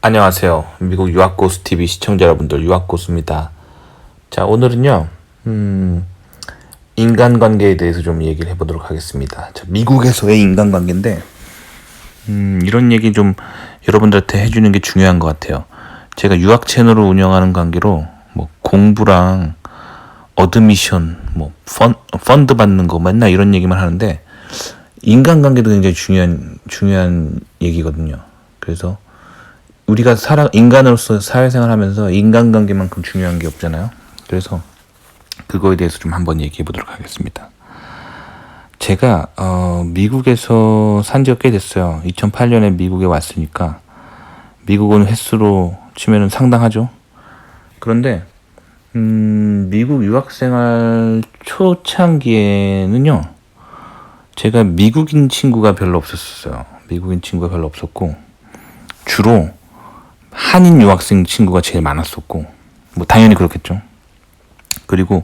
안녕하세요. 미국 유학고수TV 시청자 여러분들, 유학고수입니다. 자, 오늘은요, 인간관계에 대해서 좀 얘기를 해보도록 하겠습니다. 자, 미국에서의 인간관계인데, 이런 얘기 좀 여러분들한테 해주는 게 중요한 것 같아요. 제가 유학 채널을 운영하는 관계로, 뭐, 공부랑 어드미션, 뭐, 펀드 받는 거, 맨날 이런 얘기만 하는데, 인간관계도 굉장히 중요한 얘기거든요. 그래서, 우리가 인간으로서 사회생활 하면서 인간관계만큼 중요한 게 없잖아요. 그래서 그거에 대해서 좀 한번 얘기해 보도록 하겠습니다. 제가 미국에서 산 지가 꽤 됐어요. 2008년에 미국에 왔으니까 미국은 횟수로 치면은 상당하죠. 그런데 미국 유학생활 초창기에는요, 제가 미국인 친구가 별로 없었어요. 미국인 친구가 별로 없었고, 주로 한인 유학생 친구가 제일 많았었고, 뭐 당연히 그렇겠죠. 그리고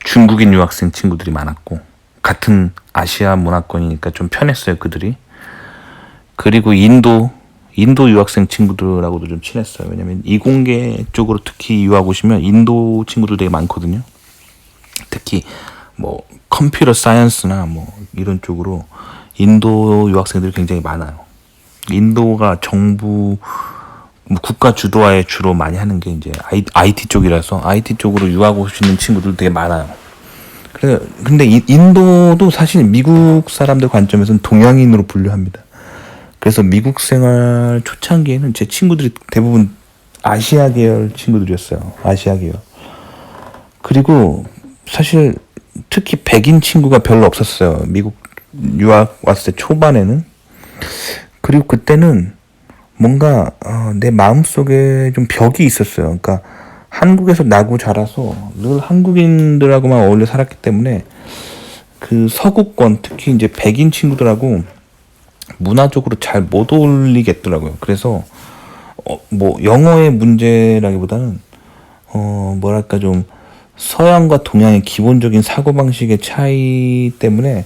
중국인 유학생 친구들이 많았고, 같은 아시아 문화권이니까 좀 편했어요, 그들이. 그리고 인도 유학생 친구들하고도 좀 친했어요. 왜냐면 이공계 쪽으로 특히 유학 오시면 인도 친구들 되게 많거든요. 특히 뭐 컴퓨터 사이언스나 뭐 이런 쪽으로 인도 유학생들이 굉장히 많아요. 인도가 정부 뭐 국가 주도하에 주로 많이 하는 게 이제 IT 쪽이라서 IT 쪽으로 유학 오시는 친구들 되게 많아요. 근데 인도도 사실 미국 사람들 관점에서는 동양인으로 분류합니다. 그래서 미국 생활 초창기에는 제 친구들이 대부분 아시아 계열 친구들이었어요. 아시아 계열. 그리고 사실 특히 백인 친구가 별로 없었어요. 미국 유학 왔을 때 초반에는. 그리고 그때는 뭔가 내 마음속에 좀 벽이 있었어요. 그러니까 한국에서 나고 자라서 늘 한국인들하고만 어울려 살았기 때문에 그 서구권, 특히 이제 백인 친구들하고 문화적으로 잘 못 어울리겠더라고요. 그래서 뭐 영어의 문제라기보다는 뭐랄까 좀 서양과 동양의 기본적인 사고방식의 차이 때문에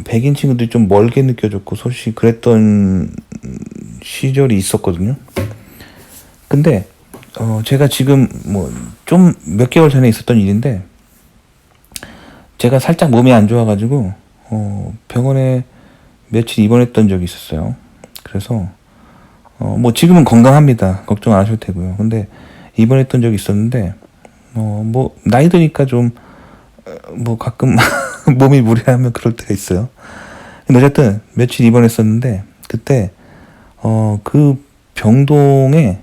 백인 친구들이 좀 멀게 느껴졌고, 솔직히 그랬던 시절이 있었거든요. 근데, 제가 지금 뭐, 좀 몇 개월 전에 있었던 일인데, 제가 살짝 몸이 안 좋아가지고, 병원에 며칠 입원했던 적이 있었어요. 그래서, 뭐, 지금은 건강합니다. 걱정 안 하셔도 되고요. 근데, 입원했던 적이 있었는데, 뭐, 나이 드니까 좀, 뭐, 가끔, 몸이 무리하면 그럴 때가 있어요. 근데 어쨌든 며칠 입원했었는데, 그때 그 병동에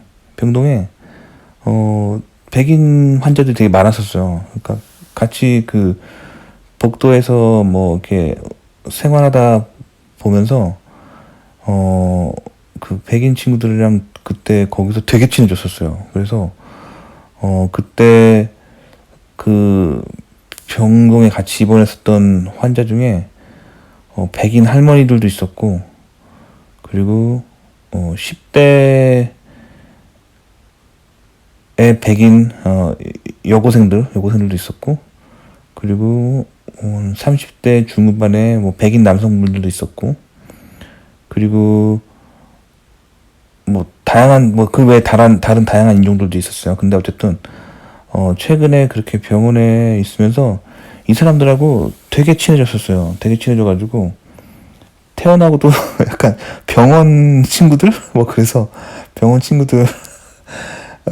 백인 환자들이 되게 많았었어요. 그러니까 같이 그 복도에서 뭐 이렇게 생활하다 보면서 그 백인 친구들이랑 그때 거기서 되게 친해졌었어요. 그래서 그때 그 병동에 같이 입원했었던 환자 중에 백인 할머니들도 있었고, 그리고 10대의 백인 여고생들도 있었고, 그리고 30대 중후반에 뭐 백인 남성분들도 있었고, 그리고 뭐 다양한 뭐 그 외에 다른 다양한 인종들도 있었어요. 근데 어쨌든 최근에 그렇게 병원에 있으면서 이 사람들하고 되게 친해졌었어요. 되게 친해져가지고 태어나고도 약간 병원 친구들? 뭐 그래서 병원 친구들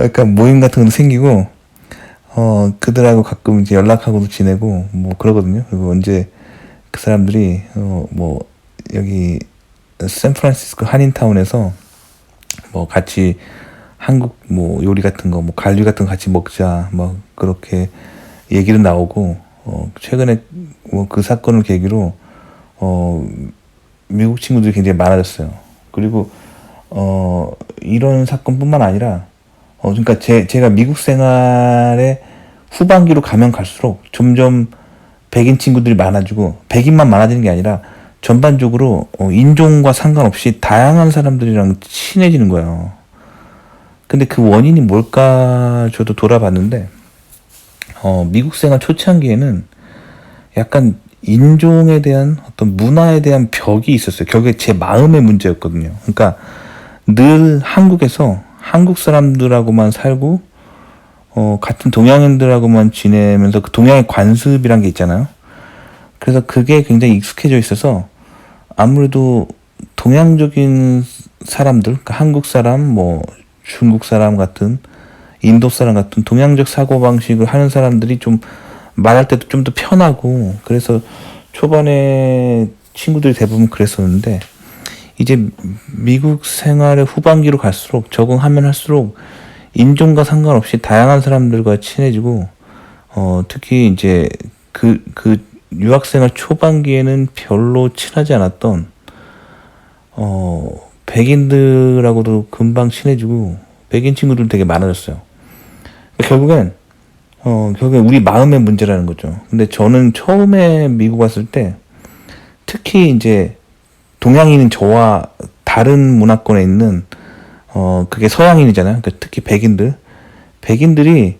약간 모임 같은 것도 생기고, 그들하고 가끔 이제 연락하고도 지내고 뭐 그러거든요. 그리고 언제 그 사람들이 뭐 여기 샌프란시스코 한인타운에서 뭐 같이 한국 뭐 요리 같은 거, 뭐 갈비 같은 거 같이 먹자, 뭐 그렇게 얘기도 나오고, 최근에 뭐 그 사건을 계기로 미국 친구들이 굉장히 많아졌어요. 그리고 이런 사건뿐만 아니라 그러니까 제가 미국 생활의 후반기로 가면 갈수록 점점 백인 친구들이 많아지고, 백인만 많아지는 게 아니라 전반적으로 인종과 상관없이 다양한 사람들이랑 친해지는 거예요. 근데 그 원인이 뭘까 저도 돌아봤는데, 미국 생활 초창기에는 약간 인종에 대한 어떤 문화에 대한 벽이 있었어요. 그게 제 마음의 문제였거든요. 그러니까 늘 한국에서 한국 사람들하고만 살고 같은 동양인들하고만 지내면서 그 동양의 관습이란 게 있잖아요. 그래서 그게 굉장히 익숙해져 있어서 아무래도 동양적인 사람들, 그러니까 한국 사람, 뭐 중국 사람 같은, 인도 사람 같은 동양적 사고방식을 하는 사람들이 좀 말할 때도 좀 더 편하고, 그래서 초반에 친구들이 대부분 그랬었는데, 이제 미국 생활의 후반기로 갈수록, 적응하면 할수록 인종과 상관없이 다양한 사람들과 친해지고, 특히 이제 그 유학생활 초반기에는 별로 친하지 않았던 백인들하고도 금방 친해지고 백인 친구들 되게 많아졌어요. 결국엔 우리 마음의 문제라는 거죠. 근데 저는 처음에 미국 왔을 때 특히 이제 동양인인 저와 다른 문화권에 있는 그게 서양인이잖아요. 그러니까 특히 백인들이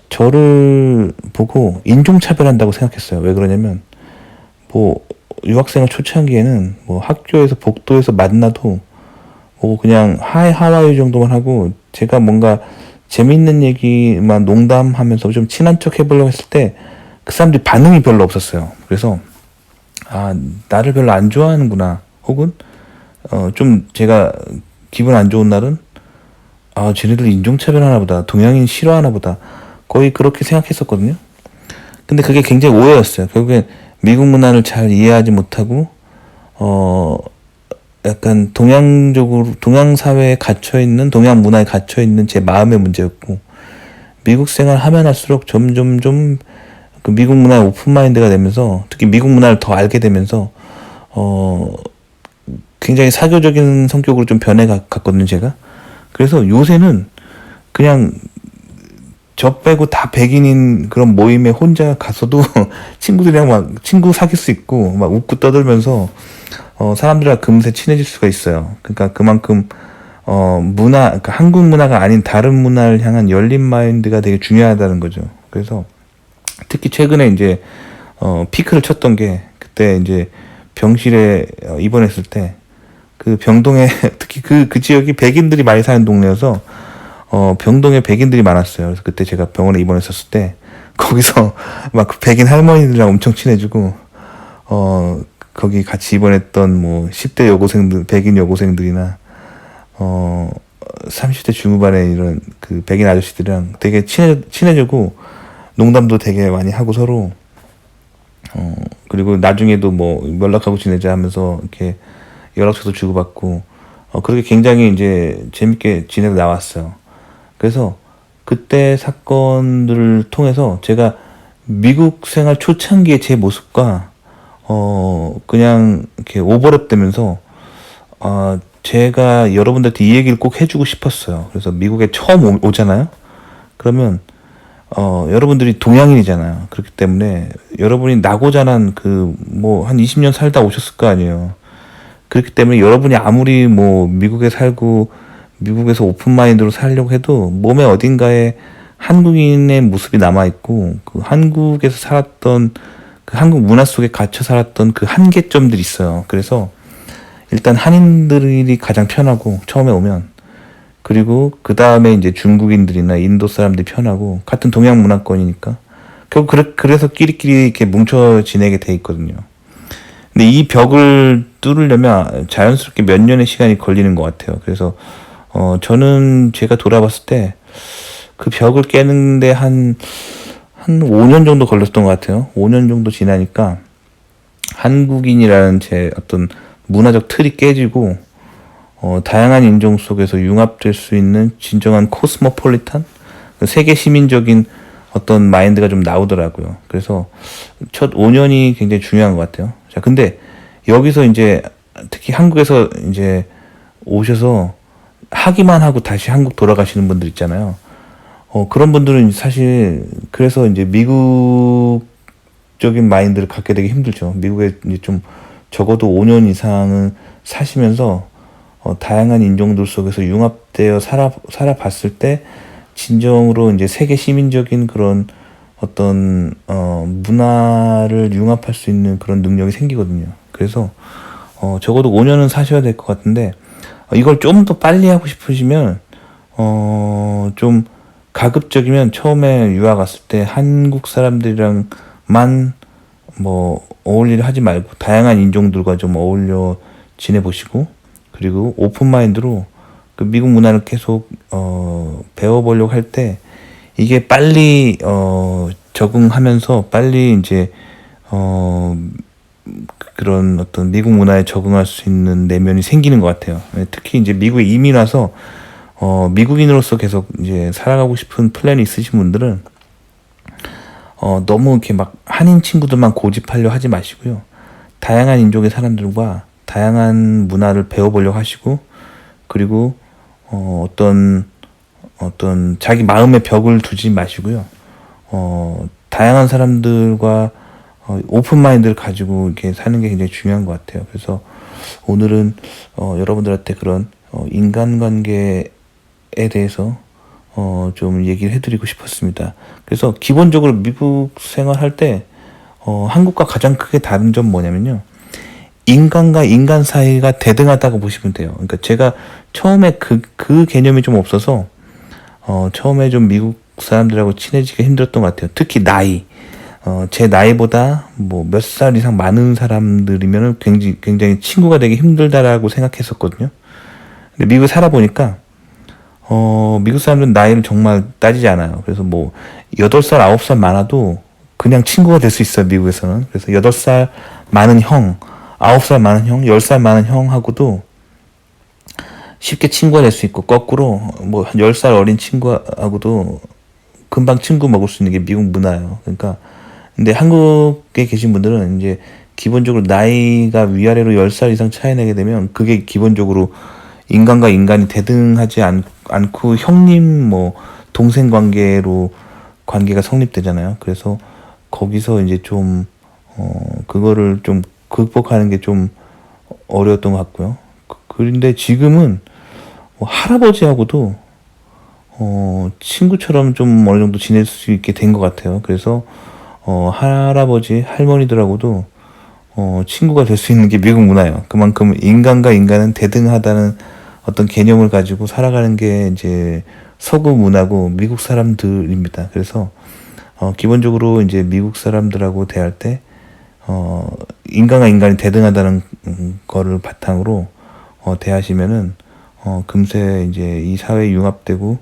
저를 보고 인종차별한다고 생각했어요. 왜 그러냐면 뭐 유학생활 초창기에는 뭐 학교에서 복도에서 만나도 뭐 그냥 하이 하와이 정도만 하고 제가 뭔가 재밌는 얘기만 농담하면서 좀 친한 척 해보려고 했을 때 그 사람들이 반응이 별로 없었어요. 그래서 나를 별로 안 좋아하는구나, 혹은 좀 제가 기분 안 좋은 날은 쟤네들 인종차별 하나 보다, 동양인 싫어하나 보다, 거의 그렇게 생각했었거든요. 근데 그게 굉장히 오해였어요. 결국엔 미국 문화를 잘 이해하지 못하고 약간 동양 사회에 갇혀있는, 동양 문화에 갇혀있는 제 마음의 문제였고, 미국 생활 하면 할수록 점점 그 미국 문화에 오픈마인드가 되면서, 특히 미국 문화를 더 알게 되면서 굉장히 사교적인 성격으로 좀 변해갔거든요, 제가. 그래서 요새는 그냥 저 빼고 다 백인인 그런 모임에 혼자 갔어도 친구들이랑 막 친구 사귈 수 있고 막 웃고 떠들면서 사람들과 금세 친해질 수가 있어요. 그러니까 그만큼 그러니까 한국 문화가 아닌 다른 문화를 향한 열린 마인드가 되게 중요하다는 거죠. 그래서 특히 최근에 이제 피크를 쳤던 게, 그때 이제 병실에 입원했을 때 그 병동에 특히 그 지역이 백인들이 많이 사는 동네여서 병동에 백인들이 많았어요. 그래서 그때 제가 병원에 입원했었을 때 거기서 막 그 백인 할머니들이랑 엄청 친해지고 거기 같이 입원했던 뭐 10대 여고생들, 백인 여고생들이나 30대 중후반에 이런 그 백인 아저씨들이랑 되게 친해지고 농담도 되게 많이 하고 서로 그리고 나중에도 뭐 연락하고 지내자 하면서 이렇게 연락처도 주고받고 그렇게 굉장히 이제 재밌게 지내다 나왔어요. 그래서 그때 사건들을 통해서 제가 미국 생활 초창기의 제 모습과 그냥 이렇게 오버랩되면서 제가 여러분들한테 이 얘기를 꼭 해주고 싶었어요. 그래서 미국에 처음 오잖아요. 그러면 여러분들이 동양인이잖아요. 그렇기 때문에 여러분이 나고 자란 뭐 한 20년 살다 오셨을 거 아니에요. 그렇기 때문에 여러분이 아무리 뭐 미국에 살고 미국에서 오픈마인드로 살려고 해도 몸에 어딘가에 한국인의 모습이 남아있고, 그 한국에서 살았던 그 한국 문화 속에 갇혀 살았던 그 한계점들이 있어요. 그래서 일단 한인들이 가장 편하고 처음에 오면, 그리고 그 다음에 이제 중국인들이나 인도 사람들이 편하고, 같은 동양 문화권이니까 결국 그래서 끼리끼리 이렇게 뭉쳐 지내게 돼 있거든요. 근데 이 벽을 뚫으려면 자연스럽게 몇 년의 시간이 걸리는 것 같아요. 그래서 저는 제가 돌아봤을 때 그 벽을 깨는데 한 5년 정도 걸렸던 것 같아요. 5년 정도 지나니까 한국인이라는 제 어떤 문화적 틀이 깨지고 다양한 인종 속에서 융합될 수 있는 진정한 코스모폴리탄, 세계 시민적인 어떤 마인드가 좀 나오더라고요. 그래서 첫 5년이 굉장히 중요한 것 같아요. 자, 근데 여기서 이제 특히 한국에서 이제 오셔서 하기만 하고 다시 한국 돌아가시는 분들 있잖아요. 그런 분들은 사실 그래서 이제 미국적인 마인드를 갖게 되기 힘들죠. 미국에 이제 좀 적어도 5년 이상은 사시면서 다양한 인종들 속에서 융합되어 살아봤을 때 진정으로 이제 세계 시민적인 그런 어떤 문화를 융합할 수 있는 그런 능력이 생기거든요. 그래서 적어도 5년은 사셔야 될 것 같은데 이걸 좀 더 빨리 하고 싶으시면 좀 가급적이면 처음에 유학 왔을 때 한국 사람들이랑만 뭐 어울리려 하지 말고 다양한 인종들과 좀 어울려 지내보시고, 그리고 오픈 마인드로 그 미국 문화를 계속 배워보려고 할 때 이게 빨리 적응하면서 빨리 이제 그런 어떤 미국 문화에 적응할 수 있는 내면이 생기는 것 같아요. 특히 이제 미국에 이민 와서 미국인으로서 계속 이제 살아가고 싶은 플랜이 있으신 분들은 너무 이렇게 막 한인 친구들만 고집하려 하지 마시고요. 다양한 인종의 사람들과 다양한 문화를 배워보려고 하시고, 그리고 어떤 자기 마음의 벽을 두지 마시고요. 다양한 사람들과 오픈 마인드를 가지고 이렇게 사는 게 굉장히 중요한 것 같아요. 그래서 오늘은 여러분들한테 그런 인간관계에 대해서 좀 얘기를 해드리고 싶었습니다. 그래서 기본적으로 미국 생활할 때 한국과 가장 크게 다른 점 뭐냐면요, 인간과 인간 사이가 대등하다고 보시면 돼요. 그러니까 제가 처음에 그 개념이 좀 없어서 처음에 좀 미국 사람들하고 친해지기가 힘들었던 것 같아요. 특히 나이. 제 나이보다 뭐 몇 살 이상 많은 사람들이면 굉장히 친구가 되기 힘들다라고 생각했었거든요. 근데 미국에 살아보니까 미국 사람들은 나이를 정말 따지지 않아요. 그래서 뭐 8살, 9살 많아도 그냥 친구가 될 수 있어요, 미국에서는. 그래서 8살 많은 형, 9살 많은 형, 10살 많은 형하고도 쉽게 친구가 될 수 있고, 거꾸로 뭐 10살 어린 친구하고도 금방 친구 먹을 수 있는 게 미국 문화예요. 그러니까 근데 한국에 계신 분들은 이제 기본적으로 나이가 위아래로 10살 이상 차이 나게 되면 그게 기본적으로 인간과 인간이 대등하지 않고 형님 뭐 동생 관계가 성립되잖아요. 그래서 거기서 이제 좀 그거를 좀 극복하는 게 좀 어려웠던 것 같고요. 그런데 지금은 할아버지하고도 친구처럼 좀 어느 정도 지낼 수 있게 된 것 같아요. 그래서 할아버지, 할머니들하고도 친구가 될 수 있는 게 미국 문화예요. 그만큼 인간과 인간은 대등하다는 어떤 개념을 가지고 살아가는 게 이제 서구 문화고 미국 사람들입니다. 그래서 기본적으로 이제 미국 사람들하고 대할 때 인간과 인간이 대등하다는 거를 바탕으로 대하시면은 금세 이제 이 사회에 융합되고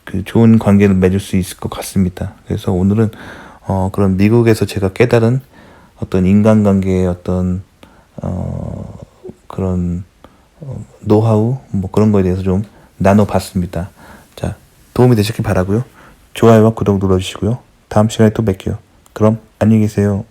그 좋은 관계를 맺을 수 있을 것 같습니다. 그래서 오늘은 그런 미국에서 제가 깨달은 어떤 인간관계의 어떤 그런 노하우 뭐 그런 거에 대해서 좀 나눠봤습니다. 자, 도움이 되셨길 바라고요. 좋아요와 구독 눌러주시고요. 다음 시간에 또 뵐게요. 그럼 안녕히 계세요.